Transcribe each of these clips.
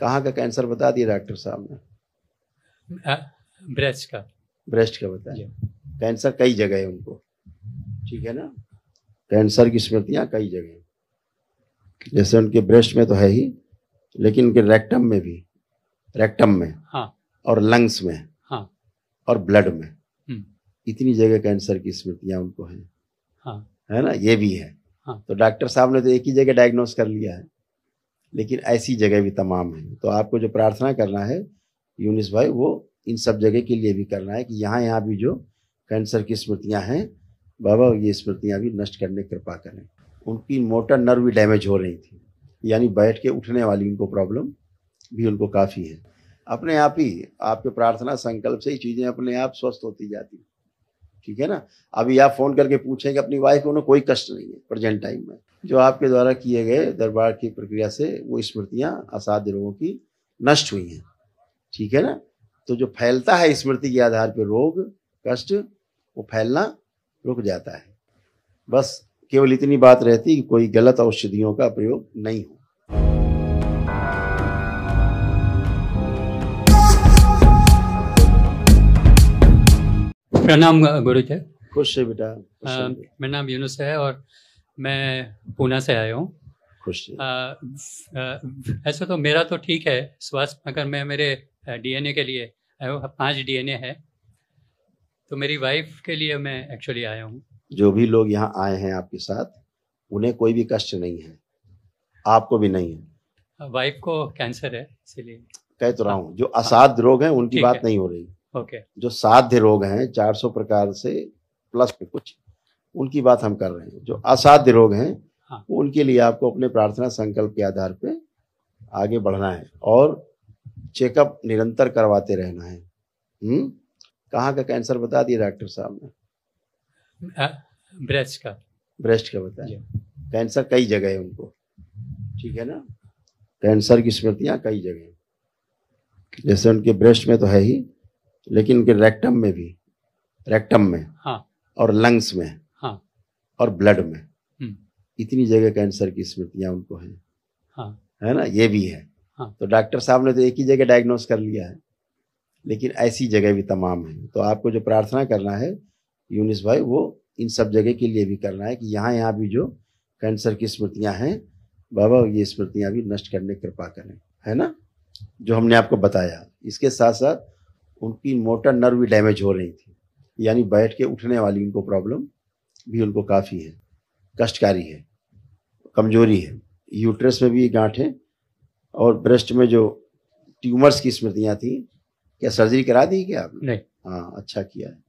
कहाँ का कैंसर बता दिया डॉक्टर साहब ने? ब्रेस्ट का। ब्रेस्ट का बताया। कैंसर कई जगह है उनको, ठीक है ना। कैंसर की स्मृतियाँ कई जगह हैं, जैसे उनके ब्रेस्ट में तो है ही, लेकिन उनके रेक्टम में हाँ, और लंग्स में हाँ, और ब्लड में, इतनी जगह कैंसर की स्मृतियाँ उनको हैं। हाँ, है ना, ये भी है। हाँ। तो डॉक्टर साहब ने तो एक ही जगह डायग्नोस कर लिया है, लेकिन ऐसी जगह भी तमाम है। तो आपको जो प्रार्थना करना है यूनिस भाई, वो इन सब जगह के लिए भी करना है कि यहाँ भी जो कैंसर की स्मृतियाँ हैं, बाबा ये स्मृतियाँ भी नष्ट करने की कृपा करें। उनकी मोटर नर्व भी डैमेज हो रही थी, यानी बैठ के उठने वाली उनको प्रॉब्लम भी उनको काफ़ी है। अपने आप ही आपके प्रार्थना संकल्प से ही चीज़ें अपने आप स्वस्थ होती जाती, ठीक है ना। अभी आप फ़ोन करके पूछें कि अपनी वाइफ को उन्हें कोई कष्ट नहीं है प्रेजेंट टाइम में, जो आपके द्वारा किए गए दरबार की प्रक्रिया से वो स्मृतियाँ असाध्य रोगों की नष्ट हुई हैं, ठीक है ना। तो जो फैलता है स्मृति के आधार पर रोग कष्ट, वो फैलना रुक जाता है। बस केवल इतनी बात रहती कि कोई गलत औषधियों का प्रयोग नहीं हो। प्रणाम गुरुजी। खुश है बेटा। मेरा नाम यूनुस है और मैं पूना से आया हूँ। खुश है। ऐसा तो मेरा तो ठीक है स्वास्थ्य, मगर मैं मेरे डीएनए के लिए 5 डीएनए है, तो मेरी वाइफ के लिए मैं एक्चुअली आया हूँ। जो भी लोग यहाँ आए हैं आपके साथ, उन्हें कोई भी कष्ट नहीं है, आपको भी नहीं है। वाइफ को कैंसर है, इसीलिए कह तो रहा हूँ। जो असाध्य रोग हैं उनकी बात नहीं हो रही। ओके। जो साध्य रोग हैं 400 प्रकार से प्लस में कुछ, उनकी बात हम कर रहे हैं। जो असाध्य रोग हैं, हाँ, उनके लिए आपको अपने प्रार्थना संकल्प के आधार पे आगे बढ़ना है और चेकअप निरंतर करवाते रहना है। कहाँ का कैंसर बता दिया डॉक्टर साहब ने? ब्रेस्ट का। ब्रेस्ट का बताया। कैंसर कई जगह है उनको, ठीक है ना। कैंसर की स्मृतियाँ कई जगह हैं, जैसे उनके ब्रेस्ट में तो है ही, लेकिन उनके रेक्टम में हाँ, और लंग्स में हाँ, और ब्लड में, इतनी जगह कैंसर की स्मृतियाँ उनको हैं। हाँ, है ना, ये भी है। हाँ। तो डॉक्टर साहब ने तो एक ही जगह डायग्नोस कर लिया है, लेकिन ऐसी जगह भी तमाम है। तो आपको जो प्रार्थना करना है यूनिस भाई, वो इन सब जगह के लिए भी करना है कि यहाँ भी जो कैंसर की स्मृतियाँ हैं, बाबा ये स्मृतियाँ भी नष्ट करने की कृपा करें, है ना, जो हमने आपको बताया। इसके साथ साथ उनकी मोटर नर्व भी डैमेज हो रही थी, यानी बैठ के उठने वाली उनको प्रॉब्लम भी उनको काफ़ी है, कष्टकारी है, कमजोरी है। यूट्रस में भी गांठें और ब्रेस्ट में जो ट्यूमर्स की स्मृतियाँ थी, क्या सर्जरी करा दी क्या आपने? नहीं। हाँ, अच्छा किया है।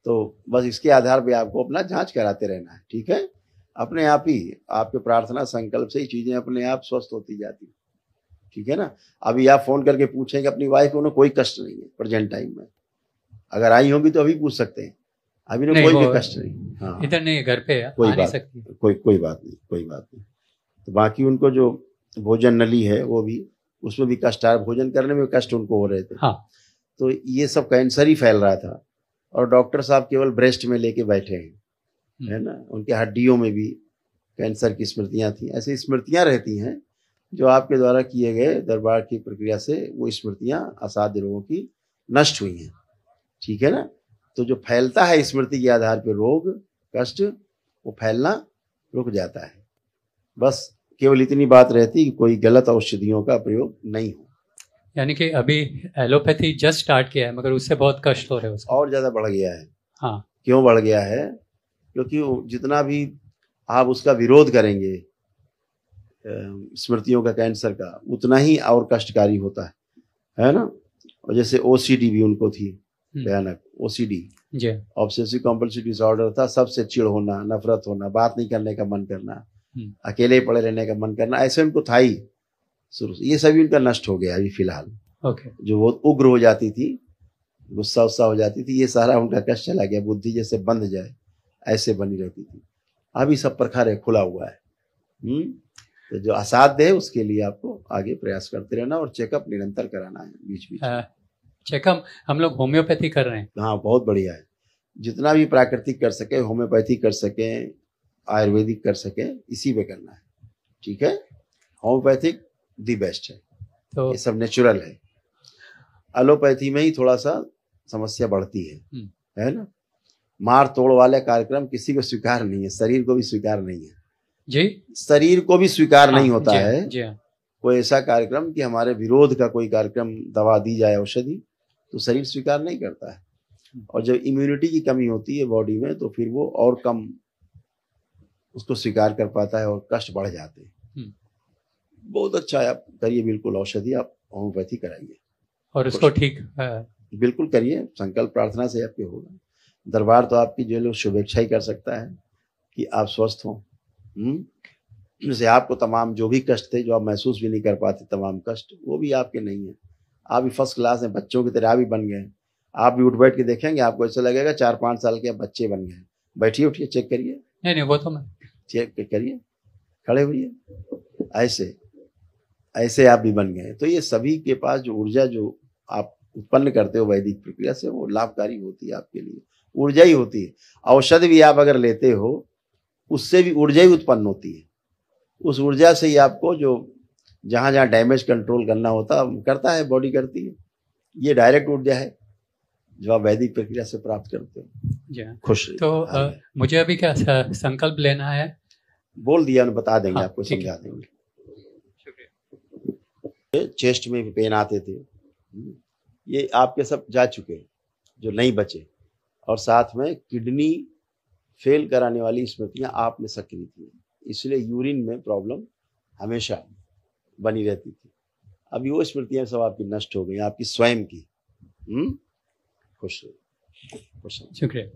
तो बस इसके आधार पे आपको अपना जांच कराते रहना है, ठीक है। अपने आप ही आपके प्रार्थना संकल्प से ही चीज़ें अपने आप स्वस्थ होती जाती, ठीक है ना। अभी आप फ़ोन करके पूछें कि अपनी वाइफ को उन्हें कोई कष्ट नहीं है प्रेजेंट टाइम में, अगर आई होगी तो अभी पूछ सकते हैं, अभी ना कोई भी कष्ट नहीं। हाँ, इधर नहीं, घर पे कोई आ नहीं बात सकती। कोई बात नहीं। तो बाकी उनको जो भोजन नली है वो भी, उसमें भी कष्ट आ, भोजन करने में कष्ट उनको हो रहे थे। हाँ। तो ये सब कैंसर ही फैल रहा था, और डॉक्टर साहब केवल ब्रेस्ट में लेके बैठे हैं, है ना। उनके हड्डियों में भी कैंसर की स्मृतियाँ थी। ऐसी स्मृतियाँ रहती हैं जो आपके द्वारा किए गए दरबार की प्रक्रिया से वो स्मृतियाँ असाध्य रोगों की नष्ट हुई हैं, ठीक है ना। तो जो फैलता है स्मृति के आधार पर रोग कष्ट, वो फैलना रुक जाता है। बस केवल इतनी बात रहती कि कोई गलत औषधियों का प्रयोग नहीं हो। यानी कि अभी एलोपैथी जस्ट स्टार्ट किया है, मगर उससे बहुत कष्ट हो रहे हैं उसको। और ज़्यादा बढ़ गया है। हाँ। क्यों बढ़ गया है? क्योंकि जितना भी आप उसका विरोध करेंगे स्मृतियों का, कैंसर का, उतना ही और कष्टकारी होता है ना। और जैसे ओसीडी भी उनको थी, भयानक ओसीडी, ऑब्सेसिव कंपल्सिव डिसऑर्डर था। सबसे चिढ़ होना, नफरत होना, बात नहीं करने का मन करना, अकेले पड़े रहने का मन करना, ऐसे उनको था ही शुरू से। ये सभी उनका नष्ट हो गया अभी फिलहाल। जो वो उग्र हो जाती थी, गुस्सा उस्सा हो जाती थी, ये सारा उनका कष्ट चला गया। बुद्धि जैसे बंद जाए ऐसे बनी रहती थी, अभी सब प्रखर खुला हुआ है। तो जो असाध्य है उसके लिए आपको आगे प्रयास करते रहना और चेकअप निरंतर कराना है बीच बीच। चेकअप हम लोग होम्योपैथी कर रहे हैं। हाँ, बहुत बढ़िया है। जितना भी प्राकृतिक कर सके, होम्योपैथी कर सके, आयुर्वेदिक कर सके, इसी पे करना है, ठीक है। होम्योपैथिक दी बेस्ट है। तो ये सब नेचुरल है। एलोपैथी में ही थोड़ा सा समस्या बढ़ती है ना। मार तोड़ वाले कार्यक्रम किसी को स्वीकार नहीं है, शरीर को भी स्वीकार नहीं है जी, शरीर को भी स्वीकार नहीं होता जी, है जी हाँ, कोई ऐसा कार्यक्रम कि हमारे विरोध का कोई कार्यक्रम, दवा दी जाए, औषधि, तो शरीर स्वीकार नहीं करता है। और जब इम्यूनिटी की कमी होती है बॉडी में तो फिर वो और कम उसको स्वीकार कर पाता है और कष्ट बढ़ जाते हैं। बहुत अच्छा है, आप करिए, बिल्कुल औषधि आप होम्योपैथी कराइए और उसको ठीक बिल्कुल करिए, संकल्प प्रार्थना से आपके होगा। दरबार तो आपकी जो लोग शुभेच्छा ही कर सकता है कि आप स्वस्थ हों। जैसे आपको तमाम जो भी कष्ट थे, जो आप महसूस भी नहीं कर पाते, तमाम कष्ट वो भी आपके नहीं है। आप भी फर्स्ट क्लास हैं, बच्चों की तरह आप भी बन गए। आप भी उठ बैठ के देखेंगे, आपको ऐसा लगेगा 4-5 साल के बच्चे बन गए। बैठिए, उठिए, चेक करिए। नहीं वो तो मैं चेक करिए, खड़े होइए, ऐसे ऐसे आप भी बन गए। तो ये सभी के पास जो ऊर्जा जो आप उत्पन्न करते हो वैदिक प्रक्रिया से, वो लाभकारी होती है आपके लिए, ऊर्जा ही होती है। औषधि भी आप अगर लेते हो उससे भी ऊर्जा ही उत्पन्न होती है। उस ऊर्जा से ही आपको जो जहाँ जहाँ डैमेज कंट्रोल करना होता करता है, बॉडी करती है। ये डायरेक्ट ऊर्जा है जो आप वैदिक प्रक्रिया से प्राप्त करते हो। जी खुश तो मुझे अभी क्या संकल्प लेना है? बोल दिया, बता देंगे, हाँ, आपको ठीक समझा है। देंगे। शुक्रिया। चेस्ट में भी पेन आते थे, ये आपके सब जा चुके हैं, जो नहीं बचे। और साथ में किडनी फेल कराने वाली स्मृतियां आप में सक्रिय थी, इसलिए यूरिन में प्रॉब्लम हमेशा बनी रहती थी। अभी वो स्मृतियां सब आपकी नष्ट हो गई, आपकी स्वयं की। खुश रहिए। शुक्रिया।